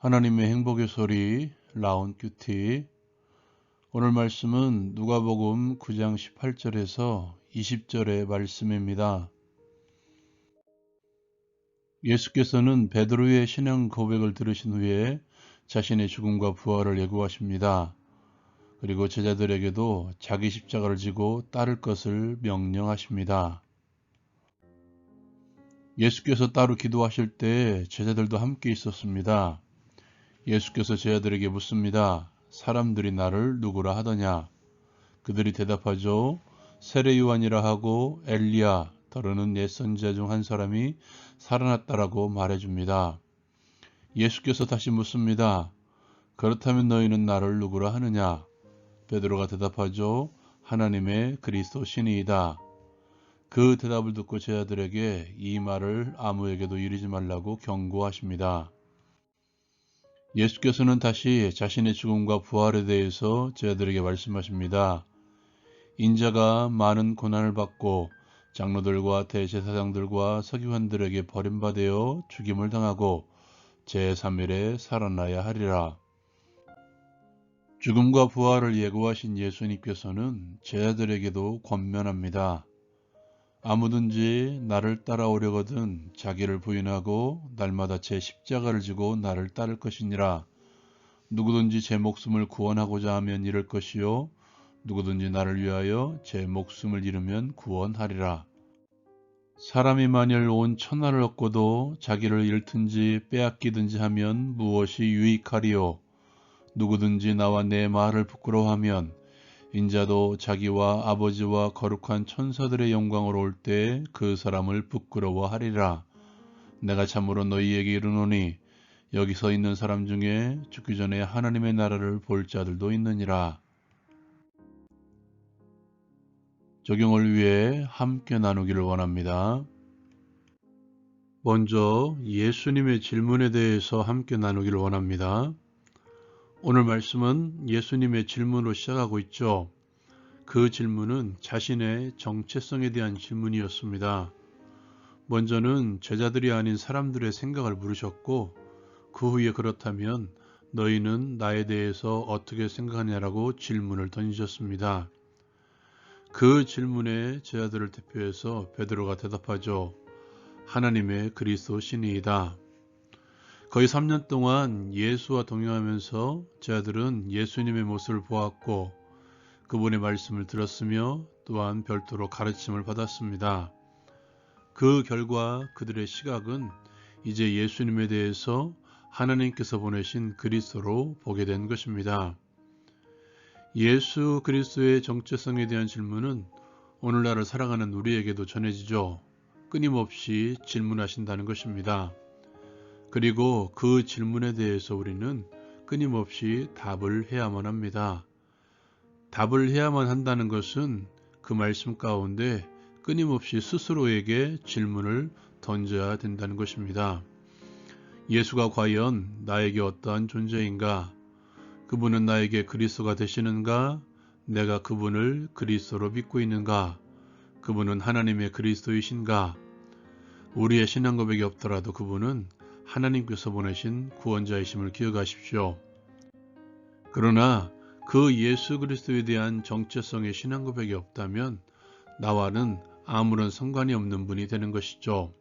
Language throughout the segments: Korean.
하나님의 행복의 소리 라온 큐티. 오늘 말씀은 누가복음 9장 18절에서 20절의 말씀입니다. 예수께서는 베드로의 신앙 고백을 들으신 후에 자신의 죽음과 부활을 예고하십니다. 그리고 제자들에게도 자기 십자가를 지고 따를 것을 명령하십니다. 예수께서 따로 기도하실 때 제자들도 함께 있었습니다. 예수께서 제자들에게 묻습니다. 사람들이 나를 누구라 하더냐? 그들이 대답하죠. 세례 요한이라 하고 엘리야, 더러는 옛 선지자 중 한 사람이 살아났다라고 말해줍니다. 예수께서 다시 묻습니다. 그렇다면 너희는 나를 누구라 하느냐? 베드로가 대답하죠. 하나님의 그리스도 신이이다. 그 대답을 듣고 제자들에게 이 말을 아무에게도 이르지 말라고 경고하십니다. 예수께서는 다시 자신의 죽음과 부활에 대해서 제자들에게 말씀하십니다. 인자가 많은 고난을 받고 장로들과 대제사장들과 서기관들에게 버림받아 죽임을 당하고 제3일에 살아나야 하리라. 죽음과 부활을 예고하신 예수님께서는 제자들에게도 권면합니다. 아무든지 나를 따라오려거든 자기를 부인하고 날마다 제 십자가를 지고 나를 따를 것이니라. 누구든지 제 목숨을 구원하고자 하면 잃을 것이요 누구든지 나를 위하여 제 목숨을 잃으면 구원하리라. 사람이 만일 온 천하를 얻고도 자기를 잃든지 빼앗기든지 하면 무엇이 유익하리요? 누구든지 나와 내 말을 부끄러워하면 인자도 자기와 아버지와 거룩한 천사들의 영광으로 올 때 그 사람을 부끄러워하리라. 내가 참으로 너희에게 이르노니 여기서 있는 사람 중에 죽기 전에 하나님의 나라를 볼 자들도 있느니라. 적용을 위해 함께 나누기를 원합니다. 먼저 예수님의 질문에 대해서 함께 나누기를 원합니다. 오늘 말씀은 예수님의 질문으로 시작하고 있죠. 그 질문은 자신의 정체성에 대한 질문이었습니다. 먼저는 제자들이 아닌 사람들의 생각을 물으셨고 그 후에 그렇다면 너희는 나에 대해서 어떻게 생각하냐라고 질문을 던지셨습니다. 그 질문에 제자들을 대표해서 베드로가 대답하죠. 하나님의 그리스도 신이이다. 거의 3년 동안 예수와 동행하면서 제자들은 예수님의 모습을 보았고 그분의 말씀을 들었으며 또한 별도로 가르침을 받았습니다. 그 결과 그들의 시각은 이제 예수님에 대해서 하나님께서 보내신 그리스도로 보게 된 것입니다. 예수 그리스도의 정체성에 대한 질문은 오늘날을 살아가는 우리에게도 전해지죠. 끊임없이 질문하신다는 것입니다. 그리고 그 질문에 대해서 우리는 끊임없이 답을 해야만 합니다. 답을 해야만 한다는 것은 그 말씀 가운데 끊임없이 스스로에게 질문을 던져야 된다는 것입니다. 예수가 과연 나에게 어떠한 존재인가? 그분은 나에게 그리스도가 되시는가? 내가 그분을 그리스도로 믿고 있는가? 그분은 하나님의 그리스도이신가? 우리의 신앙 고백이 없더라도 그분은 하나님께서 보내신 구원자이심을 기억하십시오. 그러나 그 예수 그리스도에 대한 정체성의 신앙 고백이 없다면 나와는 아무런 상관이 없는 분이 되는 것이죠.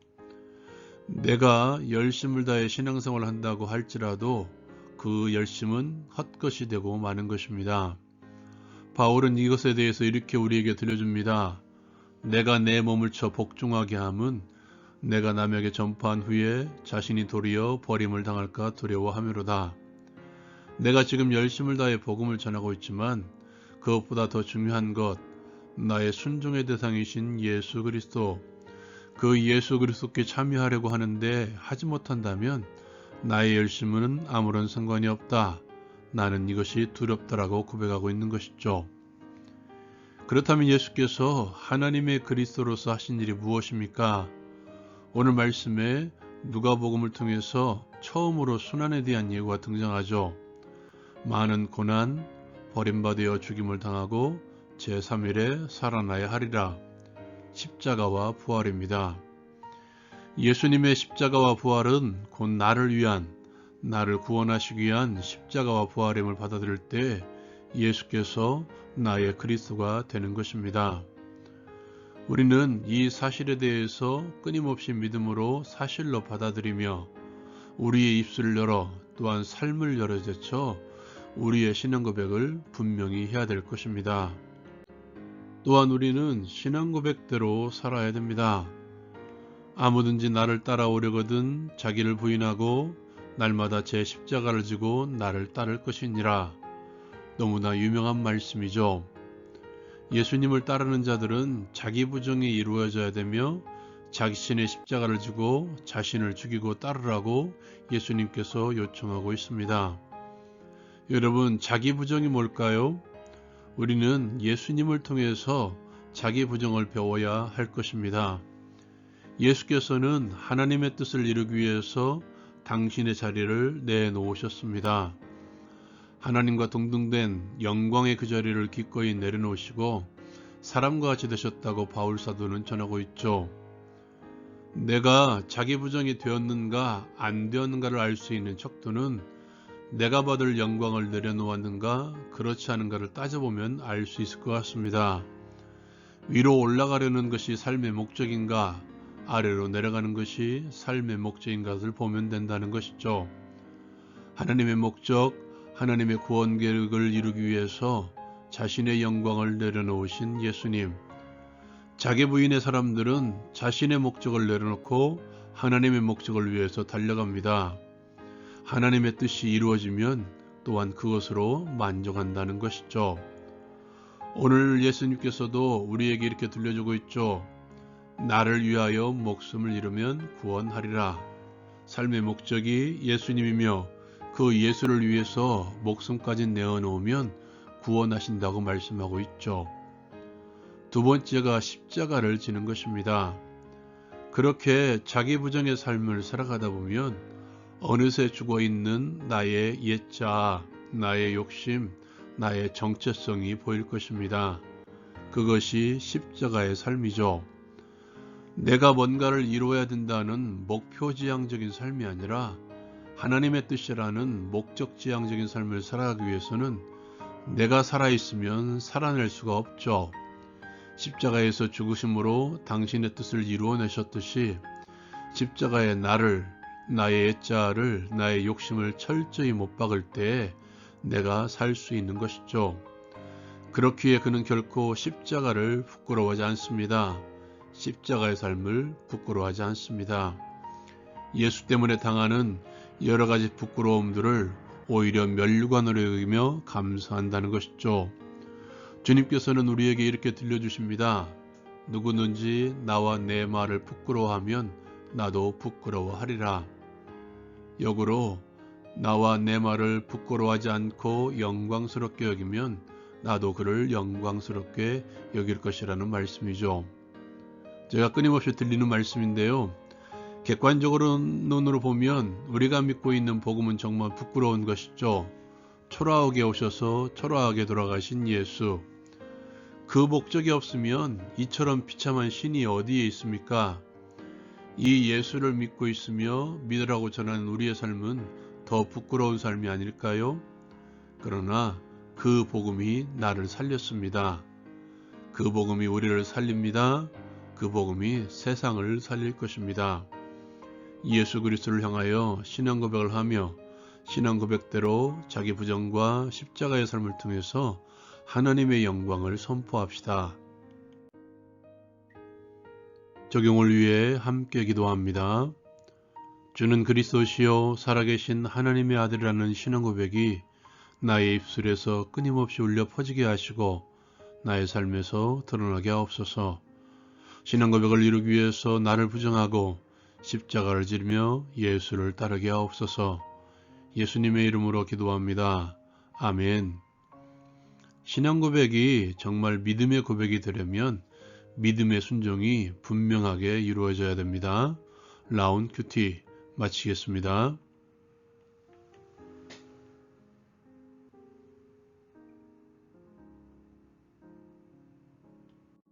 내가 열심을 다해 신앙생활을 한다고 할지라도 그 열심은 헛것이 되고 마는 것입니다. 바울은 이것에 대해서 이렇게 우리에게 들려줍니다. 내가 내 몸을 쳐 복종하게 함은 내가 남에게 전파한 후에 자신이 도리어 버림을 당할까 두려워함이로다. 내가 지금 열심을 다해 복음을 전하고 있지만 그것보다 더 중요한 것, 나의 순종의 대상이신 예수 그리스도, 그 예수 그리스도께 참여하려고 하는데 하지 못한다면 나의 열심은 아무런 상관이 없다. 나는 이것이 두렵다라고 고백하고 있는 것이죠. 그렇다면 예수께서 하나님의 그리스도로서 하신 일이 무엇입니까? 오늘 말씀에 누가복음을 통해서 처음으로 순환에 대한 예고가 등장하죠. 많은 고난, 버림받아 죽임을 당하고 제3일에 살아나야 하리라. 십자가와 부활입니다. 예수님의 십자가와 부활은 곧 나를 위한, 나를 구원하시기 위한 십자가와 부활임을 받아들일 때 예수께서 나의 그리스도가 되는 것입니다. 우리는 이 사실에 대해서 끊임없이 믿음으로 사실로 받아들이며 우리의 입술을 열어 또한 삶을 열어 제쳐 우리의 신앙 고백을 분명히 해야 될 것입니다. 또한 우리는 신앙 고백대로 살아야 됩니다. 아무든지 나를 따라오려거든 자기를 부인하고 날마다 제 십자가를 지고 나를 따를 것이니라. 너무나 유명한 말씀이죠. 예수님을 따르는 자들은 자기 부정이 이루어져야 되며 자신의 십자가를 지고 자신을 죽이고 따르라고 예수님께서 요청하고 있습니다. 여러분, 자기 부정이 뭘까요? 우리는 예수님을 통해서 자기 부정을 배워야 할 것입니다. 예수께서는 하나님의 뜻을 이루기 위해서 당신의 자리를 내놓으셨습니다. 하나님과 동등된 영광의 그 자리를 기꺼이 내려놓으시고 사람과 같이 되셨다고 바울 사도는 전하고 있죠. 내가 자기 부정이 되었는가 안 되었는가를 알 수 있는 척도는 내가 받을 영광을 내려놓았는가 그렇지 않은가를 따져보면 알 수 있을 것 같습니다. 위로 올라가려는 것이 삶의 목적인가 아래로 내려가는 것이 삶의 목적인가를 보면 된다는 것이죠. 하나님의 목적, 하나님의 구원 계획을 이루기 위해서 자신의 영광을 내려놓으신 예수님. 자기 부인의 사람들은 자신의 목적을 내려놓고 하나님의 목적을 위해서 달려갑니다. 하나님의 뜻이 이루어지면 또한 그것으로 만족한다는 것이죠. 오늘 예수님께서도 우리에게 이렇게 들려주고 있죠. 나를 위하여 목숨을 잃으면 구원하리라. 삶의 목적이 예수님이며 그 예수를 위해서 목숨까지 내어놓으면 구원하신다고 말씀하고 있죠. 두 번째가 십자가를 지는 것입니다. 그렇게 자기 부정의 삶을 살아가다 보면 어느새 죽어있는 나의 옛자, 나의 욕심, 나의 정체성이 보일 것입니다. 그것이 십자가의 삶이죠. 내가 뭔가를 이루어야 된다는 목표지향적인 삶이 아니라 하나님의 뜻이라는 목적지향적인 삶을 살아가기 위해서는 내가 살아있으면 살아낼 수가 없죠. 십자가에서 죽으심으로 당신의 뜻을 이루어내셨듯이 십자가에 나의 옛자를, 나의 욕심을 철저히 못 박을 때 내가 살 수 있는 것이죠. 그렇기에 그는 결코 십자가를 부끄러워하지 않습니다. 십자가의 삶을 부끄러워하지 않습니다. 예수 때문에 당하는 여러 가지 부끄러움들을 오히려 멸관으로 여기며 감사한다는 것이죠. 주님께서는 우리에게 이렇게 들려주십니다. 누구든지 나와 내 말을 부끄러워하면 나도 부끄러워하리라. 역으로 나와 내 말을 부끄러워하지 않고 영광스럽게 여기면 나도 그를 영광스럽게 여길 것이라는 말씀이죠. 제가 끊임없이 들리는 말씀인데요. 객관적으로 눈으로 보면 우리가 믿고 있는 복음은 정말 부끄러운 것이죠. 초라하게 오셔서 초라하게 돌아가신 예수. 그 목적이 없으면 이처럼 비참한 신이 어디에 있습니까? 이 예수를 믿고 있으며 믿으라고 전하는 우리의 삶은 더 부끄러운 삶이 아닐까요? 그러나 그 복음이 나를 살렸습니다. 그 복음이 우리를 살립니다. 그 복음이 세상을 살릴 것입니다. 예수 그리스도를 향하여 신앙 고백을 하며 신앙 고백대로 자기 부정과 십자가의 삶을 통해서 하나님의 영광을 선포합시다. 적용을 위해 함께 기도합니다. 주는 그리스도시요 살아계신 하나님의 아들이라는 신앙 고백이 나의 입술에서 끊임없이 울려 퍼지게 하시고 나의 삶에서 드러나게 하옵소서. 신앙 고백을 이루기 위해서 나를 부정하고 십자가를 지르며 예수를 따르게 하옵소서. 예수님의 이름으로 기도합니다. 아멘. 신앙 고백이 정말 믿음의 고백이 되려면 믿음의 순종이 분명하게 이루어져야 됩니다. 라운 큐티 마치겠습니다.